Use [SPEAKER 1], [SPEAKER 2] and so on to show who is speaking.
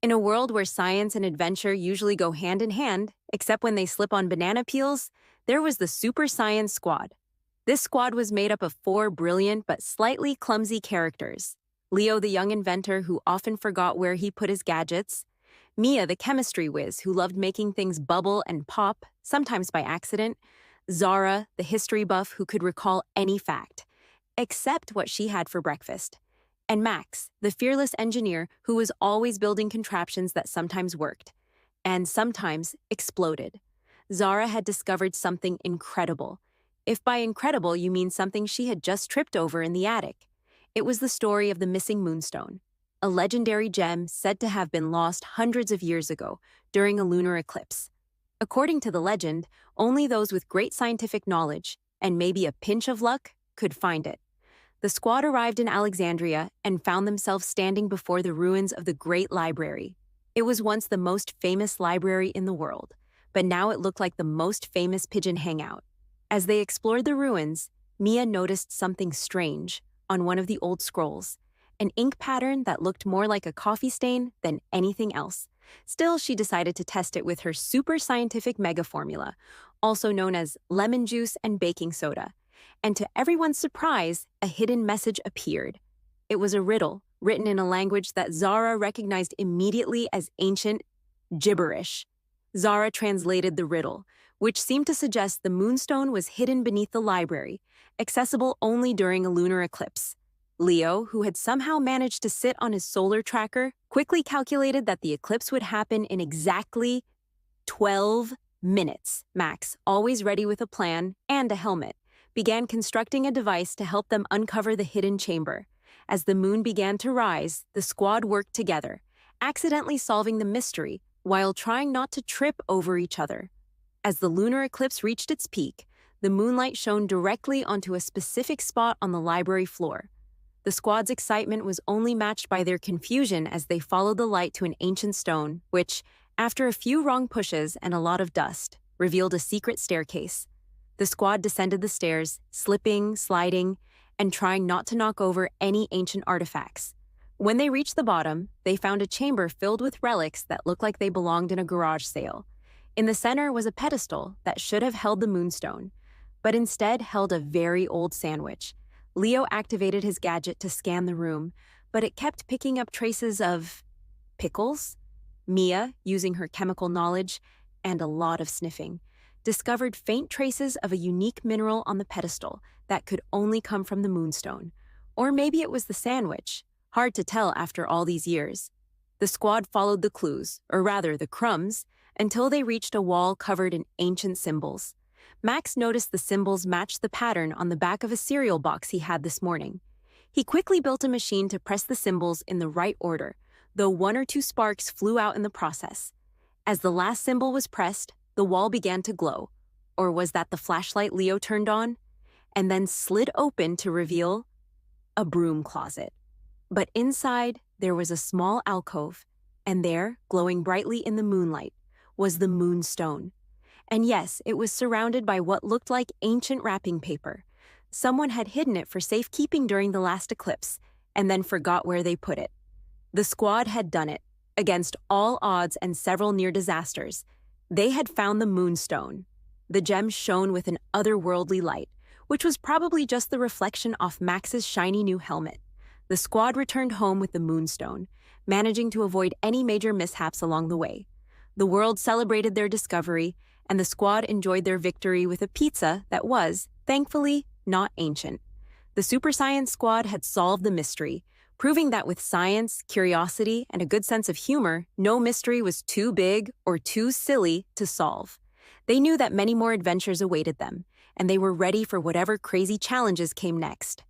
[SPEAKER 1] In a world where science and adventure usually go hand in hand, except when they slip on banana peels, there was the Super Science Squad. This squad was made up of four brilliant but slightly clumsy characters. Leo, the young inventor who often forgot where he put his gadgets. Mia, the chemistry whiz who loved making things bubble and pop, sometimes by accident. Zara, the history buff who could recall any fact, except what she had for breakfast. And Max, the fearless engineer who was always building contraptions that sometimes worked and sometimes exploded. Zara had discovered something incredible. If by incredible you mean something she had just tripped over in the attic. It was the story of the missing Moonstone, a legendary gem said to have been lost hundreds of years ago during a lunar eclipse. According to the legend, only those with great scientific knowledge, and maybe a pinch of luck, could find it. The squad arrived in Alexandria and found themselves standing before the ruins of the Great Library. It was once the most famous library in the world, but now it looked like the most famous pigeon hangout. As they explored the ruins, Mia noticed something strange on one of the old scrolls, an ink pattern that looked more like a coffee stain than anything else. Still, she decided to test it with her super scientific mega formula, also known as lemon juice and baking soda. And to everyone's surprise, a hidden message appeared. It was a riddle, written in a language that Zara recognized immediately as ancient gibberish. Zara translated the riddle, which seemed to suggest the Moonstone was hidden beneath the library, accessible only during a lunar eclipse. Leo, who had somehow managed to sit on his solar tracker, quickly calculated that the eclipse would happen in exactly 12 minutes. Max, always ready with a plan and a helmet, began constructing a device to help them uncover the hidden chamber. As the moon began to rise, the squad worked together, accidentally solving the mystery while trying not to trip over each other. As the lunar eclipse reached its peak, the moonlight shone directly onto a specific spot on the library floor. The squad's excitement was only matched by their confusion as they followed the light to an ancient stone, which, after a few wrong pushes and a lot of dust, revealed a secret staircase. The squad descended the stairs, slipping, sliding, and trying not to knock over any ancient artifacts. When they reached the bottom, they found a chamber filled with relics that looked like they belonged in a garage sale. In the center was a pedestal that should have held the Moonstone, but instead held a very old sandwich. Leo activated his gadget to scan the room, but it kept picking up traces of pickles. Mia, using her chemical knowledge and a lot of sniffing, discovered faint traces of a unique mineral on the pedestal that could only come from the Moonstone. Or maybe it was the sandwich. Hard to tell after all these years. The squad followed the clues, or rather the crumbs, until they reached a wall covered in ancient symbols. Max noticed the symbols matched the pattern on the back of a cereal box he had this morning. He quickly built a machine to press the symbols in the right order, though one or two sparks flew out in the process. As the last symbol was pressed, the wall began to glow. Or was that the flashlight Leo turned on? And then slid open to reveal a broom closet. But inside, there was a small alcove, and there, glowing brightly in the moonlight, was the Moonstone. And yes, it was surrounded by what looked like ancient wrapping paper. Someone had hidden it for safekeeping during the last eclipse, and then forgot where they put it. The squad had done it, against all odds and several near disasters. They had found the Moonstone. The gem shone with an otherworldly light, which was probably just the reflection off Max's shiny new helmet. The squad returned home with the Moonstone, managing to avoid any major mishaps along the way. The world celebrated their discovery, and the squad enjoyed their victory with a pizza that was, thankfully, not ancient. The Super Science Squad had solved the mystery, proving that with science, curiosity, and a good sense of humor, no mystery was too big or too silly to solve. They knew that many more adventures awaited them, and they were ready for whatever crazy challenges came next.